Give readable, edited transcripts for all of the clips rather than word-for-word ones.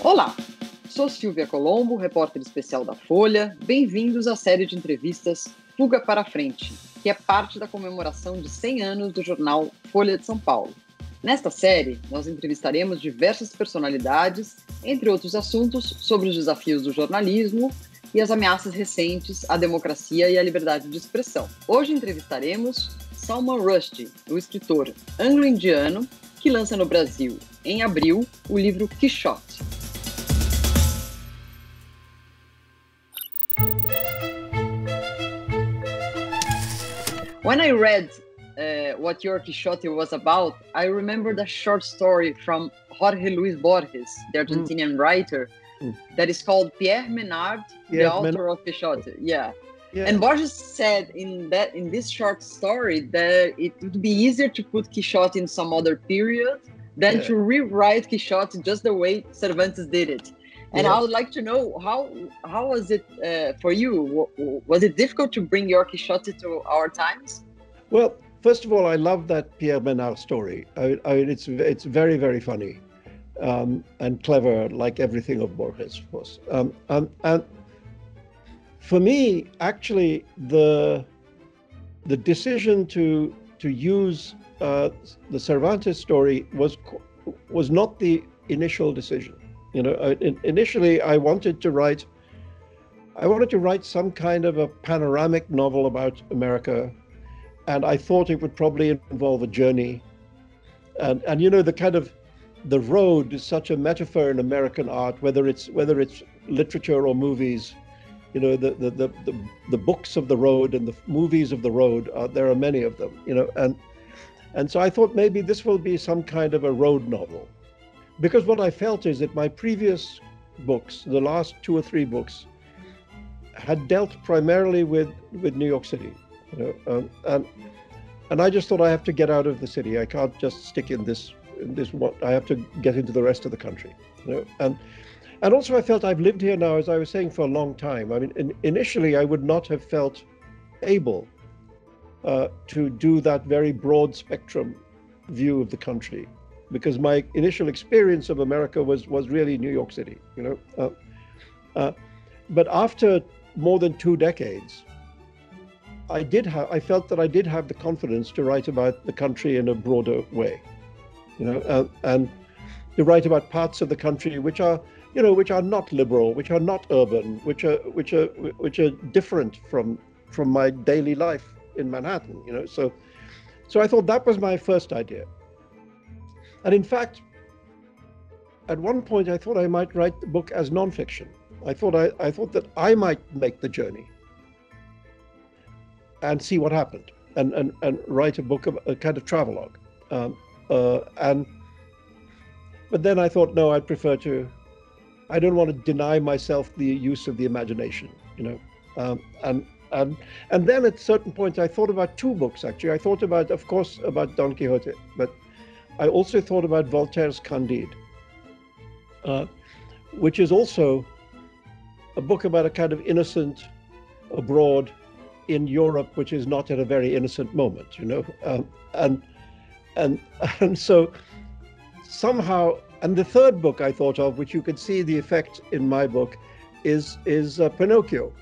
Olá, sou Silvia Colombo, repórter especial da Folha. Bem-vindos à série de entrevistas Fuga para Frente, que é parte da comemoração de 100 anos do jornal Folha de S.Paulo. Nesta série, nós entrevistaremos diversas personalidades, entre outros assuntos, sobre os desafios do jornalismo e as ameaças recentes à democracia e à liberdade de expressão. Hoje entrevistaremos Salman Rushdie, o escritor anglo-indiano, que lança no Brasil, em abril, o livro Quixote. When I read what your Quixote was about, I remembered a short story from Jorge Luis Borges, the Argentinian writer, that is called Pierre Menard, the author of Quixote. Yeah. And Borges said in this short story that it would be easier to put Quixote in some other period than to rewrite Quixote just the way Cervantes did it. And I would like to know how was it for you? Was it difficult to bring your Quixote to our times? Well, first of all, I love that Pierre Menard story. I mean, it's very, very funny and clever, like everything of Borges, of course. And for me, actually, the decision to use the Cervantes story was not the initial decision. You know, initially I wanted to write some kind of a panoramic novel about America, and I thought it would probably involve a journey. And you know, the road is such a metaphor in American art, whether it's literature or movies. You know, the books of the road and the movies of the road, there are many of them, you know, and so I thought maybe this will be some kind of a road novel. Because what I felt is that my previous books, the last 2 or 3 books, had dealt primarily with New York City, you know, and I just thought I have to get out of the city. I can't just stick in this one. I have to get into the rest of the country, you know, and also I felt I've lived here now, as I was saying, for a long time. I mean, initially I would not have felt able to do that very broad spectrum view of the country, because my initial experience of America was really New York City, you know. But after more than 2 decades, I felt that I did have the confidence to write about the country in a broader way, you know, and to write about parts of the country which are not liberal, which are not urban, which are different from my daily life in Manhattan, you know. So I thought that was my first idea. And in fact, at one point, I thought I might write the book as nonfiction. I thought that I might make the journey and see what happened, and write a book of a kind of travelogue. But then I thought, no, I don't want to deny myself the use of the imagination, you know. And then at certain points, I thought about 2 books actually. I thought about, of course, about Don Quixote, but I also thought about Voltaire's Candide, which is also a book about a kind of innocent abroad in Europe, which is not at a very innocent moment, you know. And so somehow, and the third book I thought of, which you could see the effect in my book, is Pinocchio,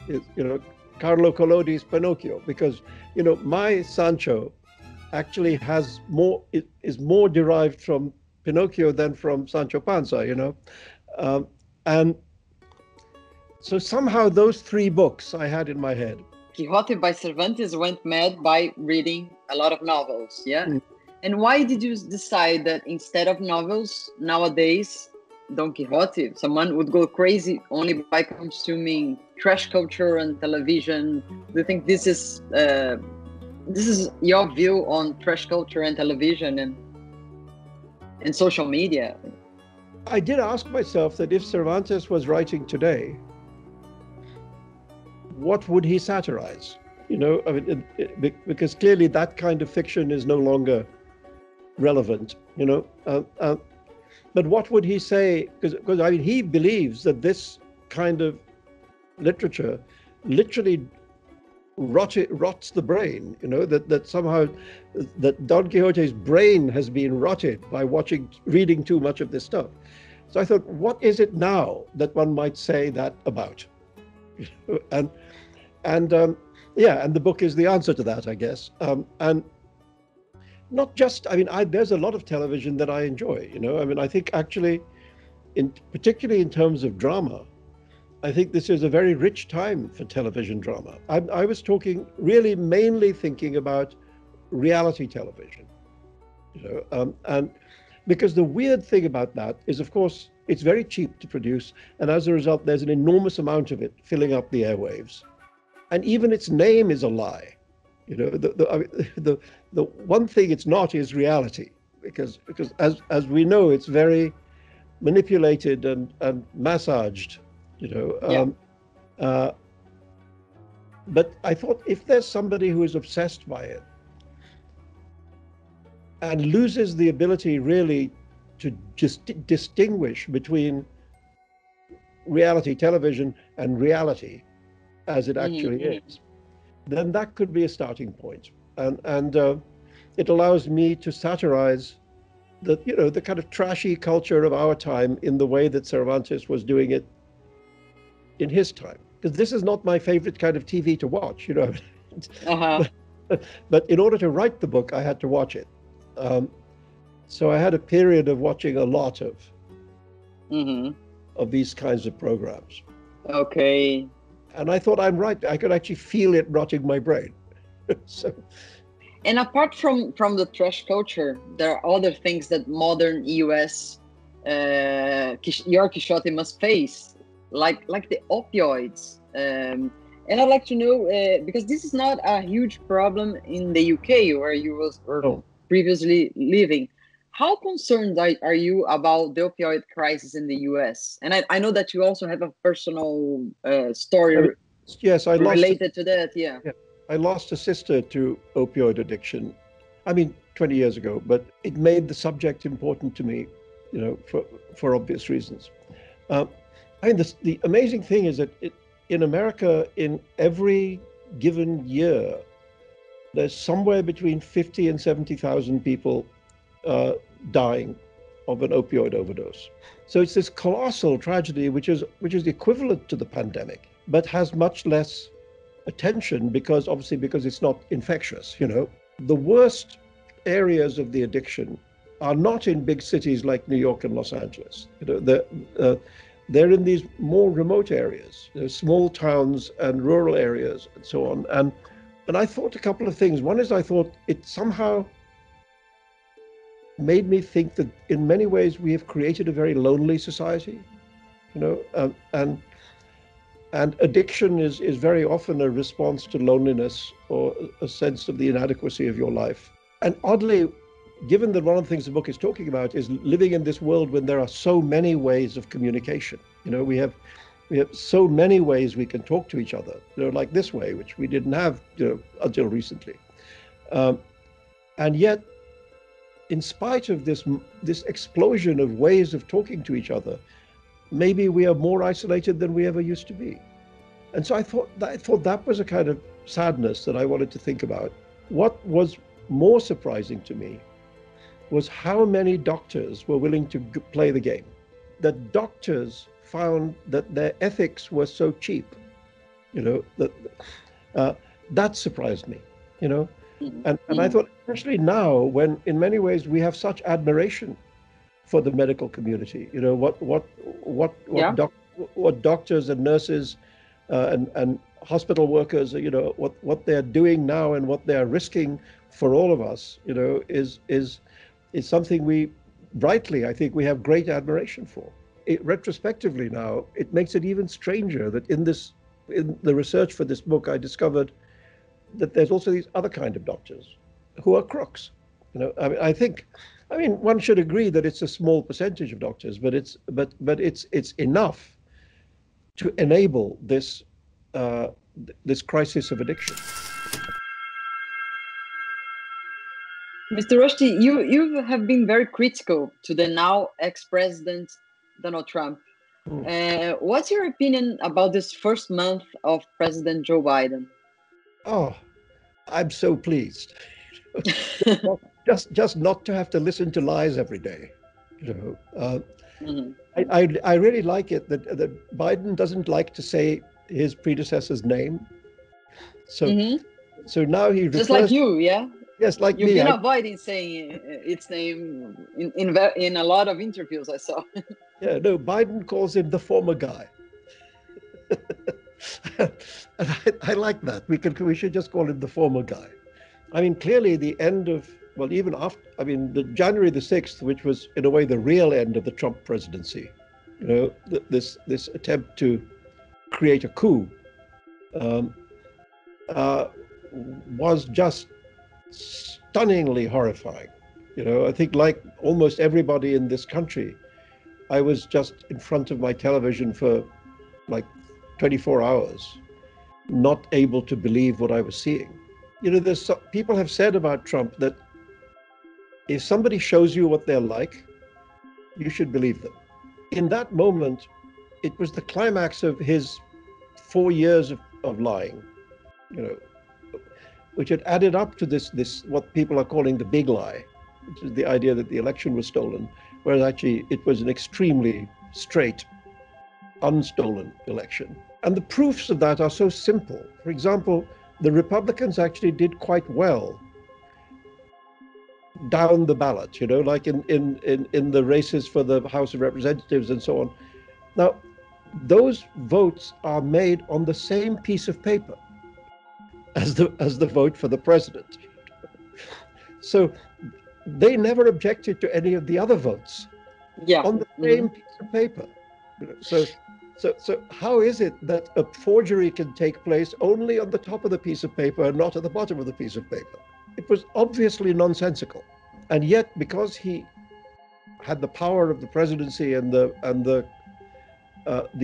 you know, Carlo Collodi's Pinocchio, because, you know, my Sancho actually is more derived from Pinocchio than from Sancho Panza, you know. And so somehow those 3 books I had in my head. Quixote by Cervantes went mad by reading a lot of novels, yeah? And why did you decide that instead of novels, nowadays, Don Quixote, someone would go crazy only by consuming trash culture and television? Do you think this is your view on trash culture and television and social media? I did ask myself that if Cervantes was writing today, what would he satirize? You know, I mean, because clearly that kind of fiction is no longer relevant, you know. But what would he say? Because I mean, he believes that this kind of literature literally rots the brain, you know, that somehow that Don Quixote's brain has been rotted by reading too much of this stuff. So I thought, what is it now that one might say that about? and yeah, and the book is the answer to that, I guess. And not just, I mean, there's a lot of television that I enjoy. I mean, I think actually, particularly in terms of drama, I think this is a very rich time for television drama. I was talking really mainly thinking about reality television, and because the weird thing about that is, of course, it's very cheap to produce, and as a result, there's an enormous amount of it filling up the airwaves, and even its name is a lie. The one thing it's not is reality, because as we know, it's very manipulated and massaged. But I thought, if there's somebody who is obsessed by it and loses the ability really to just distinguish between reality television and reality as it actually is, then that could be a starting point. And it allows me to satirize the kind of trashy culture of our time in the way that Cervantes was doing it in his time. Because this is not my favorite kind of TV to watch, but in order to write the book, I had to watch it. So I had a period of watching a lot of these kinds of programs. Okay. And I thought, I'm right. I could actually feel it rotting my brain. So. And apart from the trash culture, there are other things that modern US your Quixote must face, like the opioids. And I'd like to know, because this is not a huge problem in the UK where you were previously living. How concerned are you about the opioid crisis in the US? And I know that you also have a personal story related to that. Yeah. I lost a sister to opioid addiction, 20 years ago, but it made the subject important to me, for obvious reasons. The amazing thing is that in America, in every given year, there's somewhere between 50 and 70,000 people dying of an opioid overdose. So it's this colossal tragedy, which is equivalent to the pandemic, but has much less attention because it's not infectious. The worst areas of the addiction are not in big cities like New York and Los Angeles. They're in these more remote areas, small towns and rural areas and so on. And I thought a couple of things. One is, I thought it somehow made me think that in many ways we have created a very lonely society, and addiction is very often a response to loneliness or a sense of the inadequacy of your life. And oddly, given that one of the things the book is talking about is living in this world when there are so many ways of communication, we have so many ways we can talk to each other, like this way, which we didn't have until recently. And yet, in spite of this explosion of ways of talking to each other, maybe we are more isolated than we ever used to be. And so I thought that was a kind of sadness that I wanted to think about. What was more surprising to me was how many doctors were willing to play the game. That doctors found that their ethics were so cheap, that surprised me, And I thought, especially now, when in many ways we have such admiration for the medical community, what doctors and nurses and hospital workers, what they're doing now and what they are risking for all of us, is something we rightly, I think, we have great admiration for. Retrospectively now, it makes it even stranger that in the research for this book, I discovered that there's also these other kind of doctors who are crooks. One should agree that it's a small percentage of doctors, but it's enough to enable this crisis of addiction. Mr. Rushdie, you have been very critical to the now ex-president Donald Trump. What's your opinion about this first month of President Joe Biden? Oh, I'm so pleased. just not to have to listen to lies every day. Mhm. I really like it that Biden doesn't like to say his predecessor's name. So Mhm. so now he Just like refers, you, yeah. yes, like You've me. been avoiding saying its name in a lot of interviews I saw. Yeah, no, Biden calls him the former guy. And I like that. We should just call him the former guy. I mean, clearly the end of, well, even after, I mean, the January the 6th, which was in a way the real end of the Trump presidency, this attempt to create a coup, um, uh, was just stunningly horrifying. I think like almost everybody in this country, I was just in front of my television for like 24 hours, not able to believe what I was seeing. People have said about Trump that if somebody shows you what they're like, you should believe them. In that moment, it was the climax of his 4 years of lying, you know, which had added up to this what people are calling the big lie, which is the idea that the election was stolen, whereas actually it was an extremely straight, unstolen election. And the proofs of that are so simple. For example, the Republicans actually did quite well down the ballot, like in the races for the House of Representatives and so on. Now, those votes are made on the same piece of paper as the vote for the president. So they never objected to any of the other votes Yeah. on the Mhm. same piece of paper. So how is it that a forgery can take place only on the top of the piece of paper and not at the bottom of the piece of paper? It was obviously nonsensical. And yet, because he had the power of the presidency and the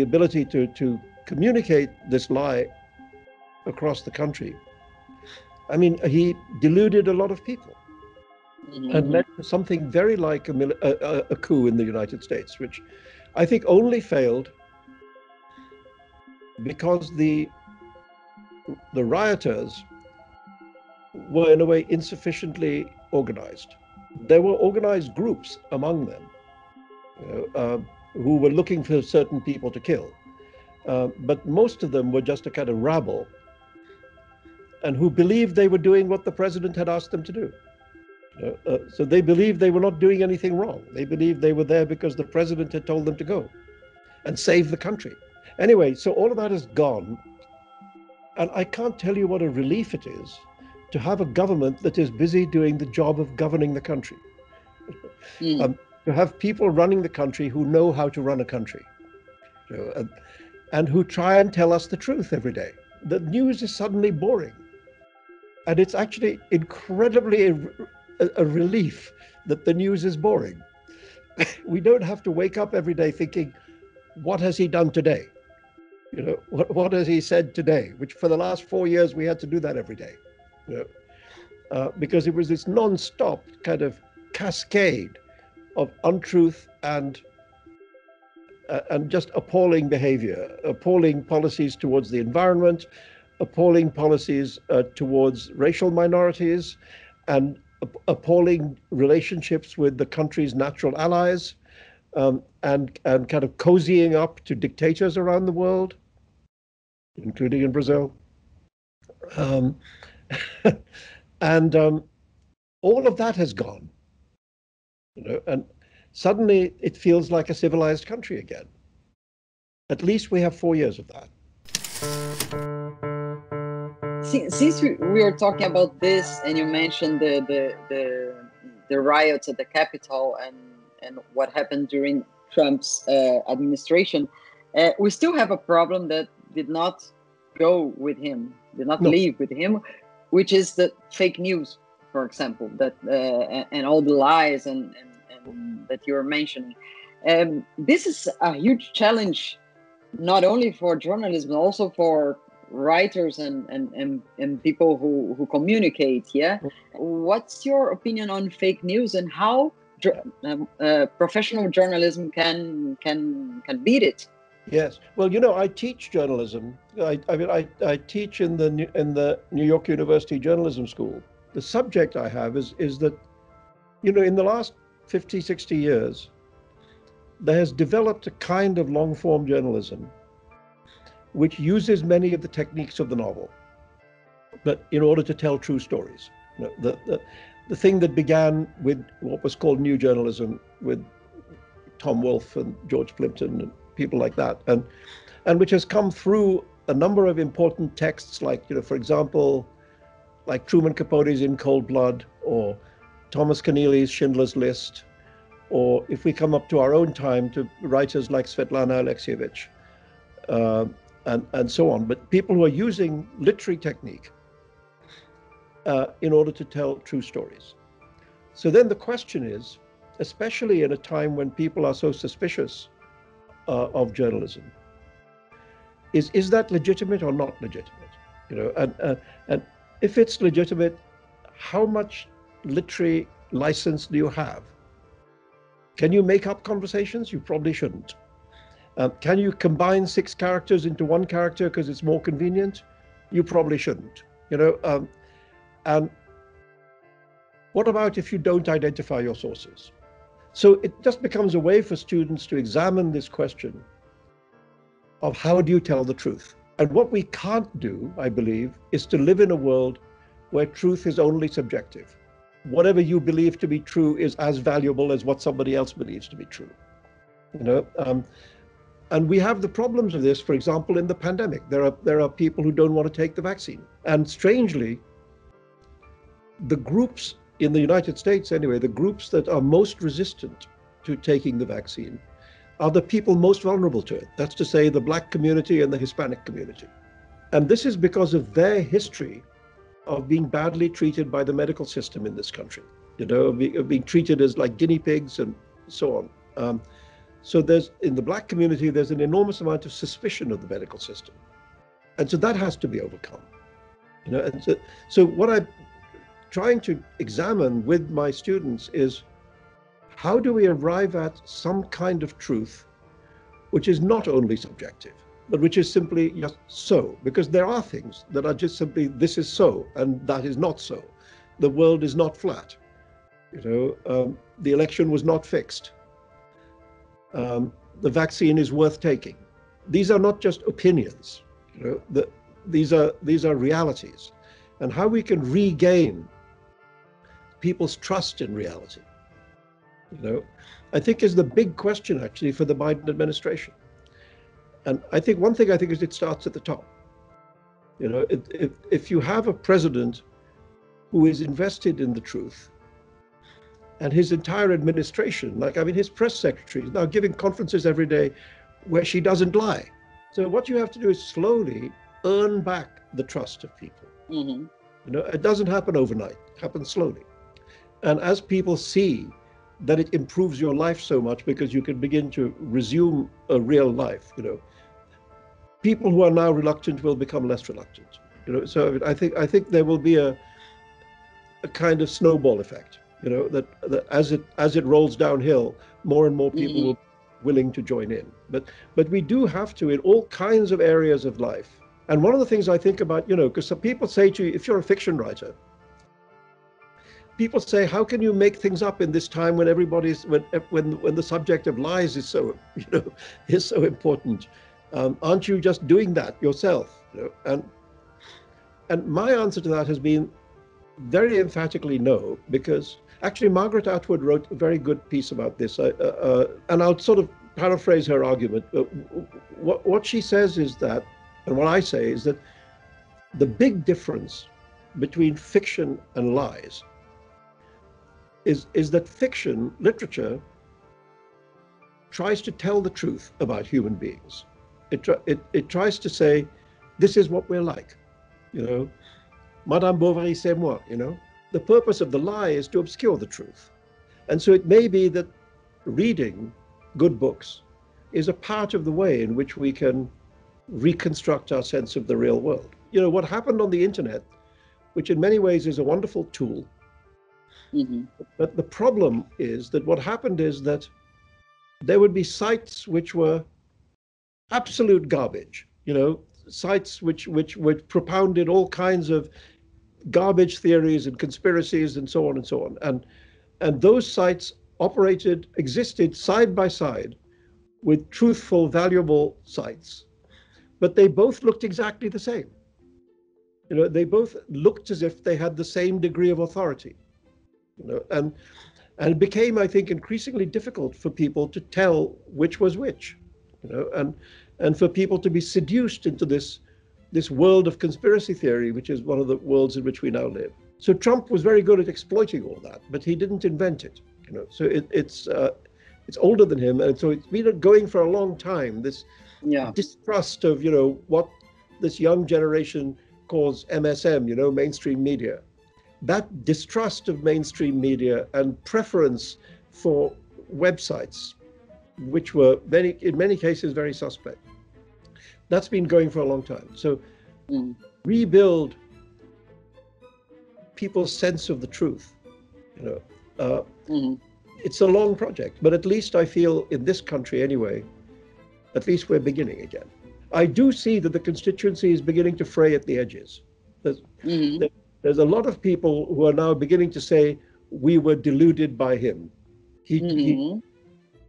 ability to communicate this lie across the country, I mean, he deluded a lot of people and Mhm. led to something very like a coup in the United States, which I think only failed because the rioters were in a way insufficiently organized. There were organized groups among them, who were looking for certain people to kill. But most of them were just a kind of rabble and who believed they were doing what the president had asked them to do. So they believed they were not doing anything wrong. They believed they were there because the president had told them to go and save the country. Anyway, so all of that is gone. And I can't tell you what a relief it is to have a government that is busy doing the job of governing the country. Mhm. Um, to have people running the country who know how to run a country, and who try and tell us the truth every day. The news is suddenly boring. And it's actually incredibly a relief that the news is boring. We don't have to wake up every day thinking, what has he done today? What has he said today? Which for the last 4 years, we had to do that every day. You know, because it was this non-stop kind of cascade of untruth and just appalling behavior, appalling policies towards the environment, appalling policies towards racial minorities, and appalling relationships with the country's natural allies, and kind of cozying up to dictators around the world, including in Brazil. Um, and all of that has gone, and suddenly it feels like a civilized country again. At least we have 4 years of that. Since we were talking about this, and you mentioned the riots at the Capitol and what happened during Trump's administration, we still have a problem that did not go with him, did not No, leave with him, which is the fake news, for example, that and all the lies and that you were mentioning. This is a huge challenge, not only for journalism, also for writers and people who communicate. Yeah, what's your opinion on fake news and how professional journalism can beat it? yes. Well, I teach journalism. I teach in the New York University Journalism School. The subject I have is that, in the last 50, 60 years, there has developed a kind of long-form journalism which uses many of the techniques of the novel, but in order to tell true stories. You know, the thing that began with what was called new journalism, with Tom Wolfe and George Plimpton and people like that, and which has come through a number of important texts, like, you know, for example, like Truman Capote's In Cold Blood, or Thomas Keneally's Schindler's List, or if we come up to our own time, to writers like Svetlana Alexievich, and so on. But people who are using literary technique in order to tell true stories. So then the question is, especially in a time when people are so suspicious of journalism, is that legitimate or not legitimate? You know, and if it's legitimate, how much literary license do you have? Can you make up conversations? You probably shouldn't. Can you combine 6 characters into one character because it's more convenient? You probably shouldn't. You know, and what about if you don't identify your sources? So it just becomes a way for students to examine this question of how do you tell the truth? And what we can't do, I believe, is to live in a world where truth is only subjective. Whatever you believe to be true is as valuable as what somebody else believes to be true. You know, and we have the problems of this, for example, in the pandemic. There are people who don't want to take the vaccine. And strangely, the groups in the United States, anyway, the groups that are most resistant to taking the vaccine are the people most vulnerable to it. That's to say, the Black community and the Hispanic community. And this is because of their history of being badly treated by the medical system in this country, you know, of being treated as like guinea pigs and so on. So there's, in the Black community, there's an enormous amount of suspicion of the medical system. And so that has to be overcome. You know, and so what I'm trying to examine with my students is, how do we arrive at some kind of truth which is not only subjective, but which is simply just so? Because there are things that are just simply, this is so, and that is not so. The world is not flat. You know, the election was not fixed. The vaccine is worth taking. These are not just opinions. You know, these are realities. And how we can regain people's trust in reality, you know, I think is the big question actually for the Biden administration. And I think one thing is it starts at the top. You know, if you have a president who is invested in the truth, and his entire administration, like, I mean, his press secretary is now giving conferences every day where she doesn't lie. So what you have to do is slowly earn back the trust of people. Mm-hmm. You know, it doesn't happen overnight, it happens slowly. And as people see that it improves your life so much because you can begin to resume a real life, you know, people who are now reluctant will become less reluctant. You know, so I think there will be a kind of snowball effect. You know, that as it rolls downhill, more and more people will be willing to join in. But we do have to, in all kinds of areas of life. And one of the things I think about, you know, because some people say to you, if you're a fiction writer, people say, how can you make things up in this time when everybody's when the subject of lies is so, you know, is so important? Aren't you just doing that yourself? You know? And my answer to that has been very emphatically no, because actually Margaret Atwood wrote a very good piece about this, and I'll sort of paraphrase her argument. What she says is that, and what I say is that, the big difference between fiction and lies is that fiction literature tries to tell the truth about human beings. It tries to say, this is what we're like, you know, Madame Bovary, c'est moi, you know. The purpose of the lie is to obscure the truth. And so it may be that reading good books is a part of the way in which we can reconstruct our sense of the real world. You know, what happened on the internet, which in many ways is a wonderful tool, but the problem is that what happened is that there would be sites which were absolute garbage, you know, sites which propounded all kinds of garbage theories and conspiracies and so on and so on. And those sites existed side by side with truthful, valuable sites, but they both looked exactly the same. You know, they both looked as if they had the same degree of authority. You know, and it became, I think, increasingly difficult for people to tell which was which. You know, and for people to be seduced into this world of conspiracy theory, which is one of the worlds in which we now live. So Trump was very good at exploiting all that, but he didn't invent it. You know, so it's older than him, and so it's been going for a long time. This distrust of, you know, what this young generation calls MSM, you know, mainstream media. That distrust of mainstream media and preference for websites, which were in many cases very suspect. That's been going for a long time. So rebuild people's sense of the truth. You know, it's a long project, but at least I feel in this country anyway, at least we're beginning again. I do see that the constituency is beginning to fray at the edges. There's a lot of people who are now beginning to say, we were deluded by him. He,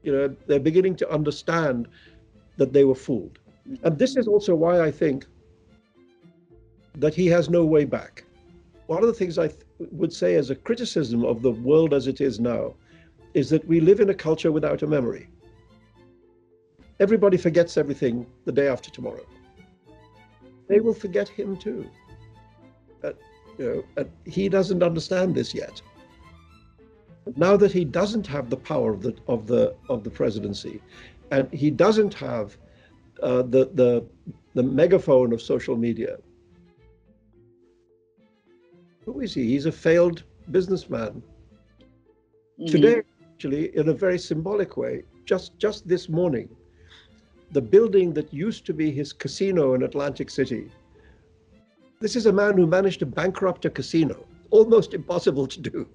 you know, they're beginning to understand that they were fooled. And this is also why I think that he has no way back. One of the things I would say as a criticism of the world as it is now is that we live in a culture without a memory. Everybody forgets everything the day after tomorrow. They will forget him too. You know, he doesn't understand this yet. Now that he doesn't have the power of the presidency, and he doesn't have the megaphone of social media. Who is he? He's a failed businessman. Today, actually, in a very symbolic way, just this morning, the building that used to be his casino in Atlantic City, this is a man who managed to bankrupt a casino. Almost impossible to do.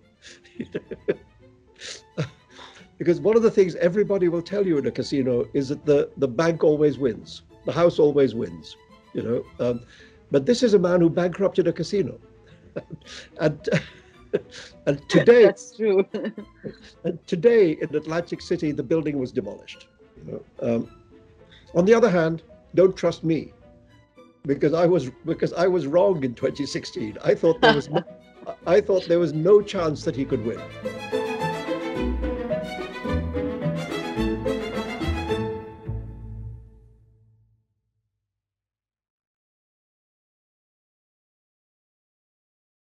Because one of the things everybody will tell you in a casino is that the bank always wins. The house always wins, you know. But this is a man who bankrupted a casino. and today, that's true. and today in Atlantic City, the building was demolished. You know? On the other hand, don't trust me, because I was wrong in 2016. I thought there was no chance that he could win.